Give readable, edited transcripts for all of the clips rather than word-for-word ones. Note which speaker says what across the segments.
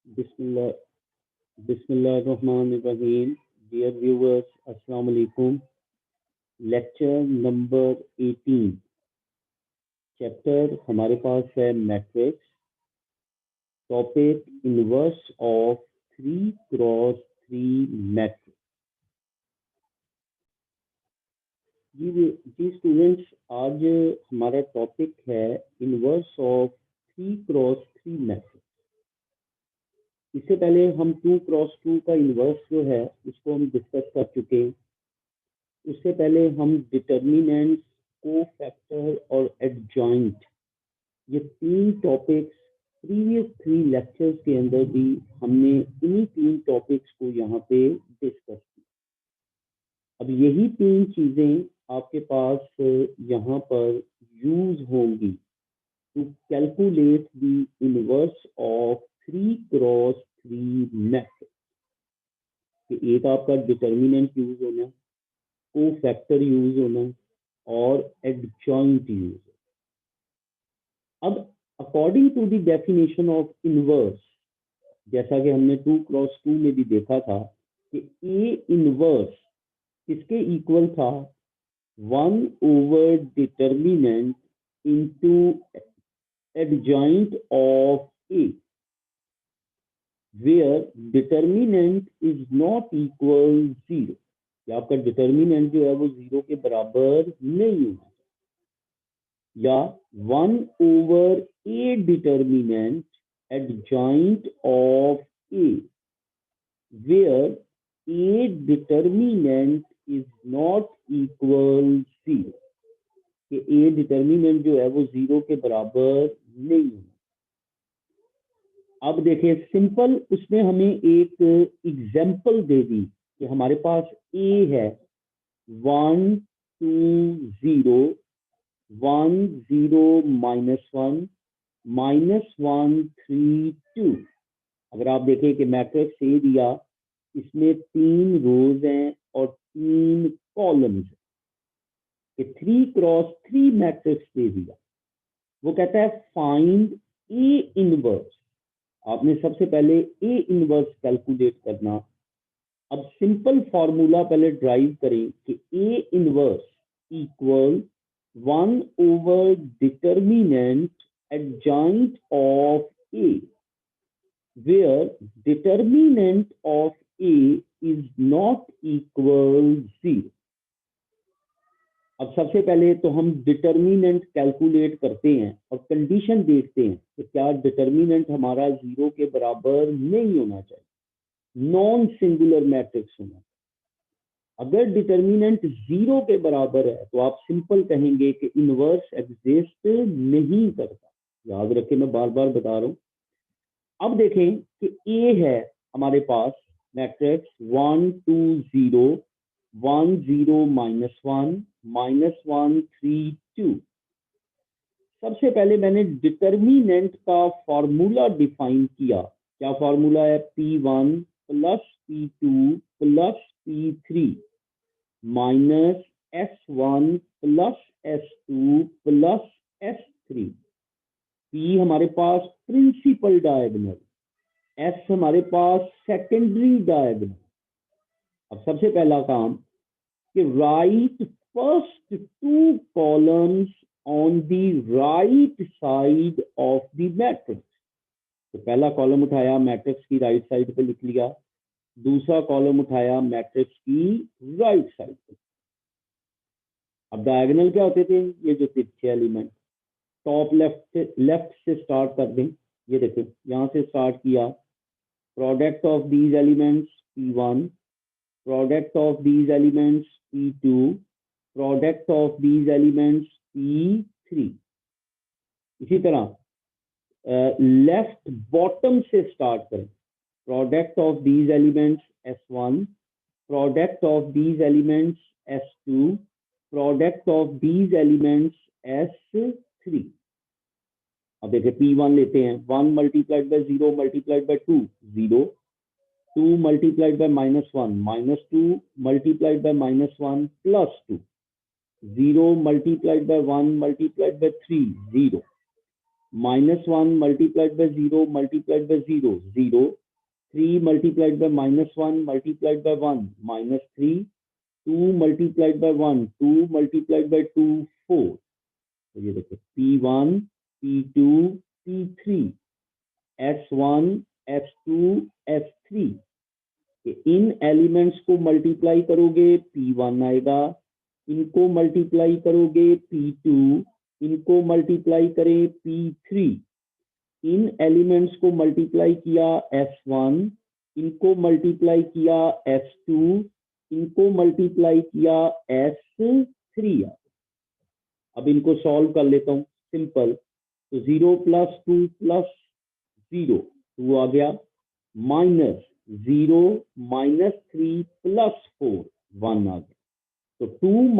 Speaker 1: Bismillah, Bismillahirrahmanirrahim. Dear viewers, Assalamu alaikum. Lecture number 18. Chapter हमारे पास है matrix. Topic inverse of 3 cross 3 matrix. जी students, आज हमारा टॉपिक है इनवर्स ऑफ 3 क्रॉस 3 मैट्रिक्स. इससे पहले हम 2 क्रॉस 2 का इनवर्स जो है उसको हम डिस्कस कर चुके हैं. उससे पहले हम डिटर्मिनेंट्स, कोफैक्टर और एडजॉइंट, ये 3 टॉपिक्स प्रीवियस 3 लेक्चर्स के अंदर भी हमने इन्हीं 3 टॉपिक्स को यहाँ पे डिस्कस किया. अब यही 3 चीजें आपके पास यहाँ पर यूज होंगी to calculate the inverse of 3 cross 3 matrix. एक आपका डिटर्मिनेंट यूज होना, कोफैक्टर यूज होना और एडजॉइंट यूज. अब according to the definition of inverse, जैसा कि हमने 2 क्रॉस 2 में भी देखा था कि ए इनवर्स किसके इक्वल था, 1 over determinant into adjoint of A, where determinant is not equal 0. या आपका डिटर्मिनेंट जो है वो 0 के बराबर नहीं होना, या 1 over A determinant adjoint of A, where A determinant is not equal 0. कि ए डिटर्मिनेंट जो है वो 0 के बराबर नहीं होना. अब देखिए सिंपल, उसने हमें एक एग्जाम्पल दे दी कि हमारे पास ए है 1 2 0 1 0 -1 -1 3 2. अगर आप देखें कि मैट्रिक्स ए दिया, इसमें 3 रोज हैं और 3 कॉलम्स हैं. 3 क्रॉस 3 मैट्रिक्स दे दिया. वो कहता है फाइंड ए इनवर्स. आपने सबसे पहले ए इनवर्स कैलकुलेट करना. अब सिंपल फॉर्मूला पहले ड्राइव करें कि A inverse equal 1 over determinant adjoint of A, where determinant of A is not equal 0. अब सबसे पहले तो हम डिटर्मिनेंट कैलकुलेट करते हैं और कंडीशन देखते हैं कि क्या डिटर्मिनेंट हमारा 0 के बराबर नहीं होना चाहिए, नॉन सिंगुलर मैट्रिक्स होना. अगर डिटर्मिनेंट 0 के बराबर है तो आप सिंपल कहेंगे कि इनवर्स एग्जिस्ट नहीं करता. याद रखें, मैं बार बार बता रहा हूं. अब देखें कि ए है हमारे पास मैट्रिक्स 1 2 0 1 0 -1 -1 3 2. सबसे पहले मैंने डिटर्मिनेंट का फॉर्मूला डिफाइन किया. क्या फॉर्मूला है, P1 plus P2 plus P3 minus S1 plus S2 plus S3. P हमारे पास प्रिंसिपल डायगोनल, S हमारे पास सेकेंडरी डायगोनल. अब सबसे पहला काम कि right first 2 columns on the right side of the matrix. तो पहला कॉलम उठाया, मैट्रिक्स की राइट साइड पे लिख लिया. दूसरा कॉलम उठाया, मैट्रिक्स की राइट साइड पे. अब डायगोनल क्या होते थे, ये जो तिरछे एलिमेंट. टॉप लेफ्ट से स्टार्ट कर दें. ये देखें, यहाँ से स्टार्ट किया. Product of these elements P1, product of these elements P2, product of these elements P3. इसी तरह लेफ्ट बॉटम से स्टार्ट करें. Product of these elements S1, product of these elements S2, product of these elements S3. अब देखिए P1 लेते हैं, 1 multiplied by 0 multiplied by 2 0, 2 multiplied by -1 -2 multiplied by -1 plus 2, 0 multiplied by 1 multiplied by 3 0. -1 multiplied by 0 multiplied by 0, 0, 3 multiplied by -1 multiplied by 1, -3, 2 multiplied by 1, 2 multiplied by 2, 4. तो ये देखो P1, P2, P3, S1, S2, S3, इन elements को multiply करोगे P1 आएगा, इनको multiply करोगे P2, इनको multiply करें P3, इन एलिमेंट्स को मल्टीप्लाई किया S1, इनको मल्टीप्लाई किया S2, इनको मल्टीप्लाई किया S3। अब इनको सॉल्व कर लेता हूं, सिंपल। तो 0 + 2 + 0, 2 आ गया, -0 - 3 + 4, 1 आ गया। तो 2 -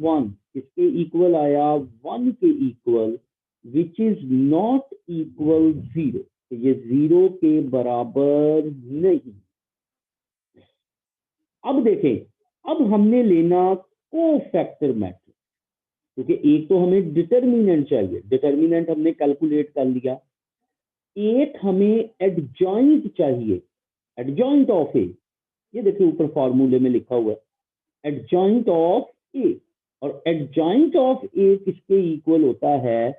Speaker 1: 1 किसके इक्वल आया? 1 के equal, which is not equal 0। तो ये 0 के बराबर नहीं। अब देखें, अब हमने लेना कोफैक्टर मैट्रिक्स, क्योंकि एक तो हमें डिटर्मिनेंट चाहिए, डिटर्मिनेंट हमने कैलकुलेट कर लिया। एक हमें एडजॉइंट चाहिए, एडजॉइंट ऑफ ए, ये देखिए ऊपर फॉर्मूले में लिखा हुआ है एडजॉइंट ऑफ ए, और एडजॉइंट ऑफ ए किसके इक्वल होता है?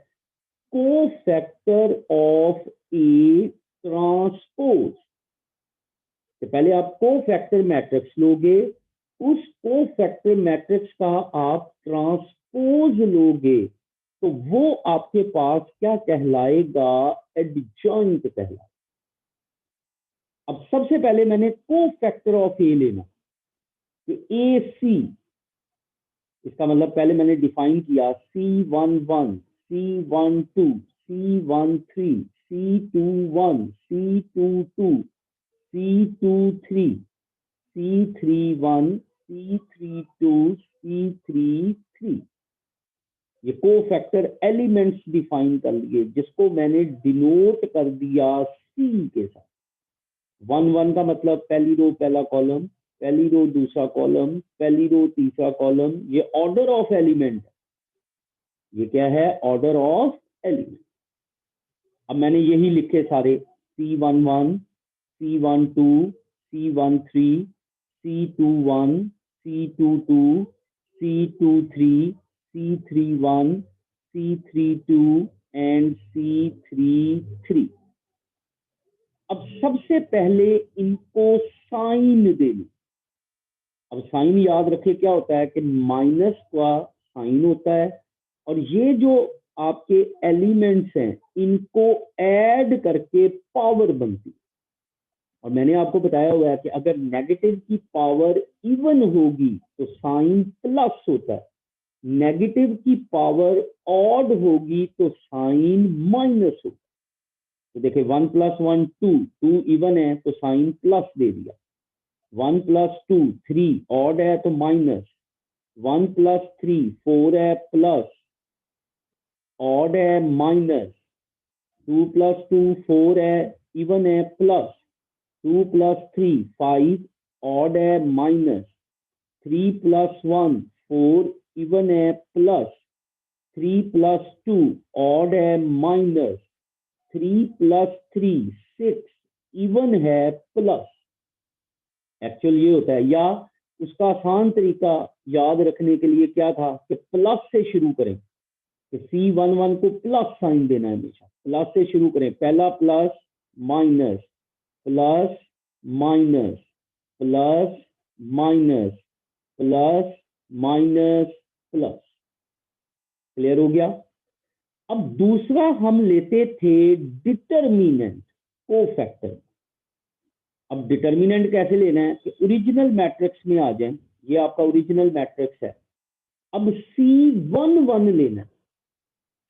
Speaker 1: Cofactor of A transpose. तो पहले आप कोफैक्टर मैट्रिक्स लोगे, उस कोफैक्टर मैट्रिक्स का आप ट्रांसपोज लोगे, तो वो आपके पास क्या कहलाएगा? एडजॉइंट कहलाएगा। अब सबसे पहले मैंने कोफैक्टर ऑफ ए लेना, तो ए सी, इसका मतलब पहले मैंने डिफाइन किया C11, C12, C13, C21, C22, C23, C31, C32, C33, ये कोफैक्टर एलिमेंट्स डिफाइन कर लिए, जिसको मैंने डिनोट कर दिया C के साथ। 1 1 का मतलब पहली रो पहला कॉलम, पहली रो दूसरा कॉलम, पहली रो तीसरा कॉलम, ये ऑर्डर ऑफ एलिमेंट है। ये क्या है? Order of element. अब मैंने यही लिखे सारे, C11, C12, C13, C21, C22, C23, C31, C32 and C33। अब सबसे पहले इनको साइन दे लो। अब साइन याद रखिए क्या होता है कि माइनस का साइन होता है, और ये जो आपके एलिमेंट्स हैं इनको ऐड करके पावर बनती है। और मैंने आपको बताया हुआ है कि अगर नेगेटिव की पावर इवन होगी तो साइन प्लस होता है, नेगेटिव की पावर ऑड होगी तो साइन माइनस होता है। तो देखिए 1 + 1 2, 2 इवन है तो साइन प्लस दे दिया, 1 + 2 3 ऑड है तो माइनस, 1 + 3 4 है प्लस, ऑड है माइनस, 2 + 2 4 है इवन है प्लस, 2 + 3 5 ऑड है माइनस, 3 + 1 4 इवन है प्लस, 3 + 2 ऑड है माइनस, 3 + 3 6 इवन है प्लस। एक्चुअल ये होता है, या उसका आसान तरीका याद रखने के लिए क्या था कि प्लस से शुरू करें, कि C11 को प्लस साइन देना है, हमेशा प्लस से शुरू करें, पहला plus minus plus minus plus minus plus minus plus. Clear हो गया? अब दूसरा हम लेते थे डिटर्मिनेंट कोफैक्टर। अब डिटर्मिनेंट कैसे लेना है कि ओरिजिनल मैट्रिक्स में आ जाए, ये आपका ओरिजिनल मैट्रिक्स है। अब C11 लेना है,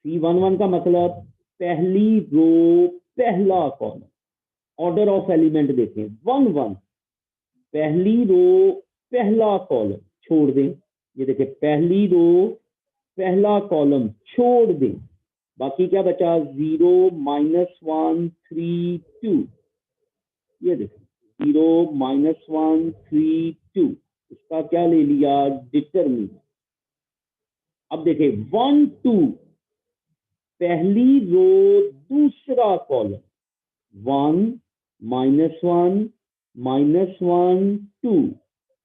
Speaker 1: C11 का मतलब पहली रो पहला कॉलम, ऑर्डर ऑफ एलिमेंट देखें 1 1, पहली रो पहला कॉलम छोड़ दें, ये देखिए पहली रो पहला कॉलम छोड़ दें, बाकी क्या बचा? 0 -1 3 2, ये देखिए 0 -1 3 2, इसका क्या ले लिया? डिटरमिनेंट। अब देखिए 1 2, पहली रो दूसरा कॉलम, 1 -1 -1 2,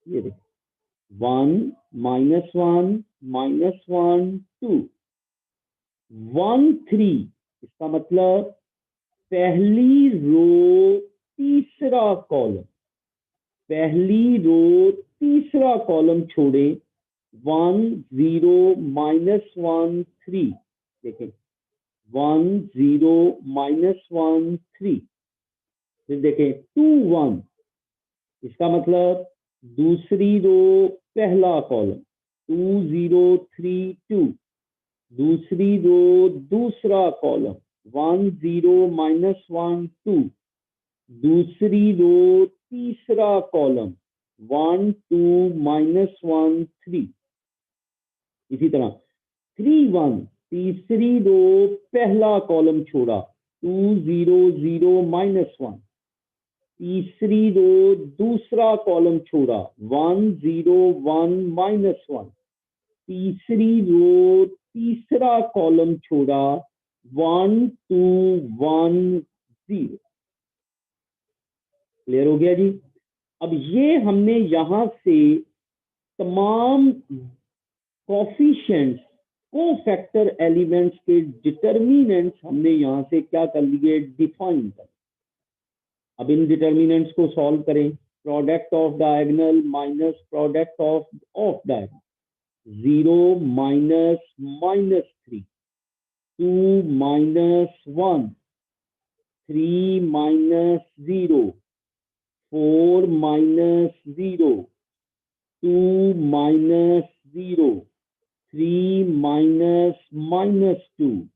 Speaker 1: ये देखो 1 -1 -1 2 1 3, इसका मतलब पहली रो तीसरा कॉलम, पहली रो तीसरा कॉलम छोड़े 1 0 -1 3, देखें 1 0 -1 3, फिर देखें 2 1, इसका मतलब दूसरी रो पहला कॉलम 2 0 3 2, दूसरी रो दूसरा कॉलम 1 0 -1 2, दूसरी रो तीसरा कॉलम 1 2 -1 3, इसी तरह 3 1, तीसरी रो पहला कॉलम छोड़ा 2 0 0 -1, तीसरी रो दूसरा कॉलम छोड़ा 1 0 1 -1, तीसरी रो तीसरा कॉलम छोड़ा 1 2 1 0। क्लियर हो गया जी। अब ये हमने यहां से तमाम कोफिशिएंट्स, कोफैक्टर एलिमेंट्स के डिटर्मिनेंट्स हमने यहां से क्या कर लिए, डिफाइन कर। अब इन डिटर्मिनेंट्स को सॉल्व करें। Product of diagonal minus product of diagonal, 0 -3, 2 -1, 3 -0, 4 -0, 2 -0, 3 -2,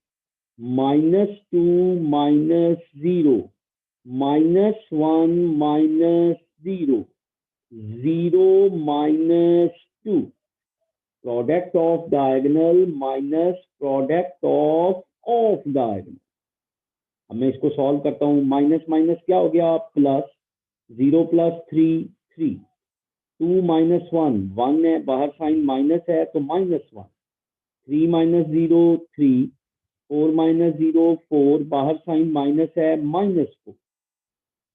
Speaker 1: -2 -0, -1 -0, 0 -2, product of diagonal minus product of diagonal. अब मैं इसको सॉल्व करता हूं। माइनस माइनस क्या हो गया, प्लस, 0 + 3 3, 2 -1 1 है, बाहर साइन माइनस है तो -1, 3 -0 3, 4 -0 4, बाहर साइन माइनस है -4,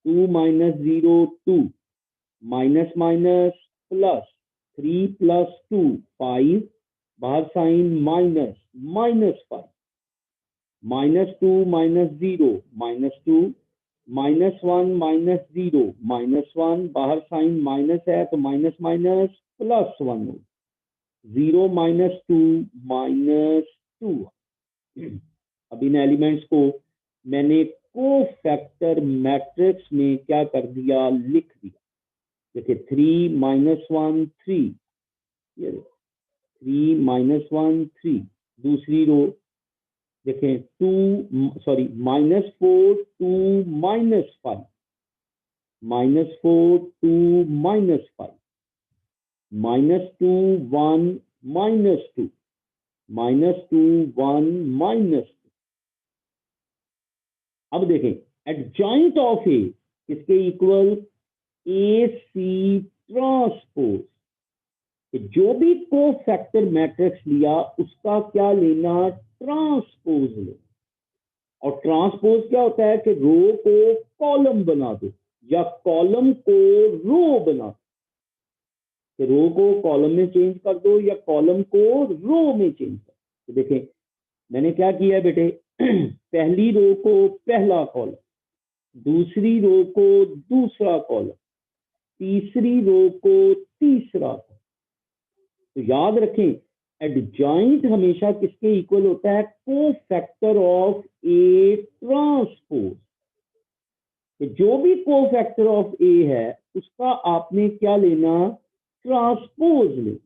Speaker 1: 2 -0 2, माइनस माइनस प्लस, 3 + 2 5, बाहर साइन माइनस -5, -2 -0 -2, -1 -0 -1, बाहर साइन माइनस है तो माइनस माइनस प्लस 1 हो, 0 -2 -2। अब इन एलिमेंट्स को मैंने कोफैक्टर मैट्रिक्स में क्या कर दिया, लिख दिया। देखिए 3 -1 3, ये 3 -1 3, दूसरी रो देखें -4 2 -5, -4 2 -5, -2 1 -2, -2 1 -2। अब देखें एडजॉइंट ऑफ ए किसके इक्वल, AC ट्रांसपोज। जो भी कोफैक्टर मैट्रिक्स लिया उसका क्या लेना, ट्रांसपोज ले। और ट्रांसपोज क्या होता है कि रो को कॉलम बना दो या कॉलम को रो बना दो, कि रो को कॉलम में चेंज कर दो या कॉलम को रो में चेंज कर दो। तो देखें मैंने क्या किया है बेटे, पहली रो को पहला कॉलम, दूसरी रो को दूसरा कॉलम, तीसरी रो को तीसरा कॉलम। तो याद रखें एडजॉइंट हमेशा किसके इक्वल होता है, कोफैक्टर ऑफ ए ट्रांसपोज। जो भी कोफैक्टर ऑफ ए है उसका आपने क्या लेना, ट्रांसपोज ले।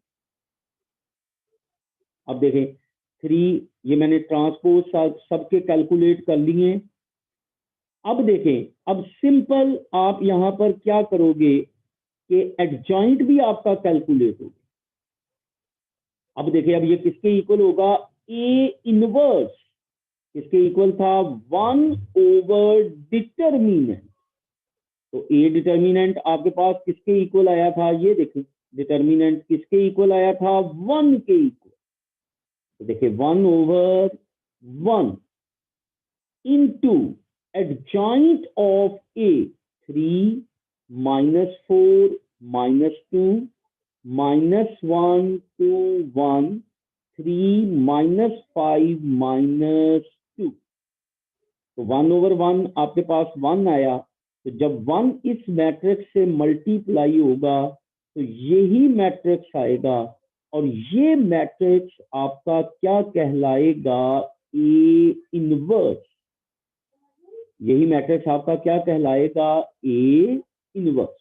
Speaker 1: अब देखें 3, ये मैंने ट्रांसपोज सबके कैलकुलेट कर लिए। अब देखें, अब सिंपल आप यहां पर क्या करोगे कि एडजॉइंट भी आपका कैलकुलेट होगा। अब देखिए अब ये किसके इक्वल होगा, ए इनवर्स किसके इक्वल था, 1 डिटर्मिनेंट। तो ए डिटर्मिनेंट आपके पास किसके इक्वल आया था, ये देखिए डिटर्मिनेंट किसके इक्वल आया था, 1 के इक्वल। तो देखिए 1/1 into adjoint of A, 3 minus 4 minus 2 minus 1 2 1 3 minus 5 minus 2। तो 1/1 आपके पास 1 आया, तो जब 1 इस मैट्रिक्स से मल्टीप्लाई होगा तो यही मैट्रिक्स आएगा, और ये मैट्रिक्स आपका क्या कहलाएगा? A inverse. यही मैट्रिक्स आपका क्या कहलाएगा? A inverse.